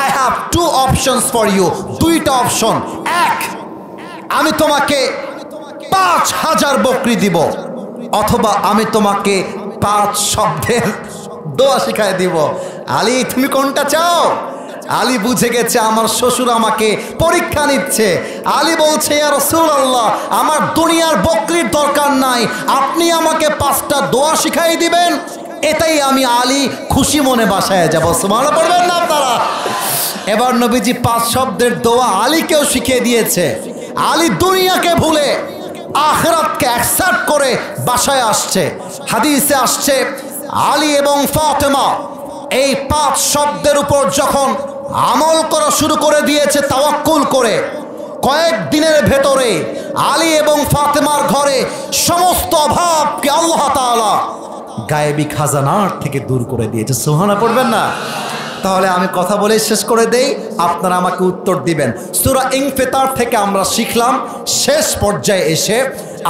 I have 2 options for you, 2টা অপশন। এক, আমি তোমাকে 5000 বকরি দিব, অথবা আমি তোমাকে 5 শব্দের দোয়া শিখায় দিব। আলী তুমি কোনটা চাও? আলী বুঝে গেছে আমার শ্বশুর আমাকে পরীক্ষা নিচ্ছে। আলী বলছে ইয়া রাসূলুল্লাহ, আমার দুনিয়ার বকরির দরকার নাই, আপনি আমাকে 5টা দোয়া শিখাই দিবেন, এটাই আমি আলী খুশি মনে বাসায় যাব। সুবহানাল্লাহ পড়বেন না আপনারা? এবার নবীজি 5 শব্দের দোয়া আলীকেও শিখিয়ে দিয়েছে। আলী দুনিয়াকে ভুলে আখিরাতকে অ্যাকসেপ্ট করে বাসায় আসছে। হাদিসে আসছে আলী এবং ফাতেমা এই 5 শব্দের উপর যখন আমল করা শুরু করে দিয়েছে তাওয়াক্কুল করে, কয়েকদিনের ভেতরে আলী এবং ফাতেমার ঘরে সমস্ত অভাবকে আল্লাহ তাআলা গায়েবী খাজানার থেকে দূর করে দিয়েছে। সুবহানাল্লাহ পড়বেন না? তাহলে আমি কথা বলে শেষ করে দেই, আপনারা আমাকে উত্তর দিবেন। সূরা ইনফিতার থেকে আমরা শিখলাম শেষ পর্যায়ে এসে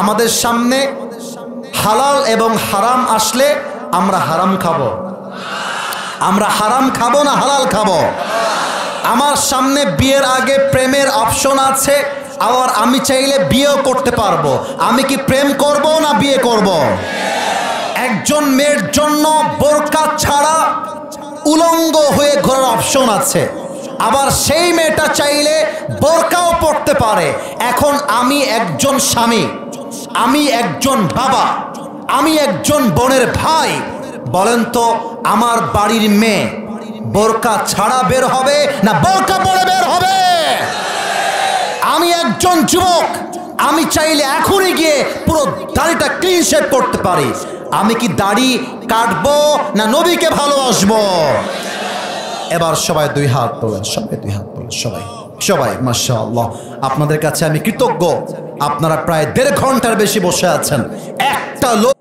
আমাদের সামনে হালাল এবং হারাম আসলে আমরা হারাম খাবো, আমরা হারাম খাবো না হালাল খাবো? আমার সামনে বিয়ের আগে প্রেমের অপশন আছে, আবার আমি চাইলে বিয়েও করতে পারবো। আমি কি প্রেম করব না বিয়ে করব? একজন মেয়ের জন্য বোরকা ছাড়া উলঙ্গ হয়ে ঘোরার অপশন আছে, আবার সেই মেয়েটা চাইলে বোরকাও পরতে পারে। এখন আমি একজন স্বামী, আমি একজন বাবা, আমি একজন বোনের ভাই, বলেন তো আমার বাড়ির মেয়ে বোরকা ছাড়া বের হবে না বোরকা পরে বের হবে? আমি একজন যুবক, আমি চাইলে এখনই গিয়ে পুরো দাড়িটা ক্লিন শেভ করতে পারি। আমি কি দাড়ি কাটবো না নবীকে ভালোবাসবো? এবার সবাই 2 হাত তোলেন, সবাই 2 হাত তোলেন, সবাই সবাই মাশাআল্লাহ। আপনাদের কাছে আমি কৃতজ্ঞ, আপনারা প্রায় 1.5 ঘন্টার বেশি বসে আছেন। একটা লোক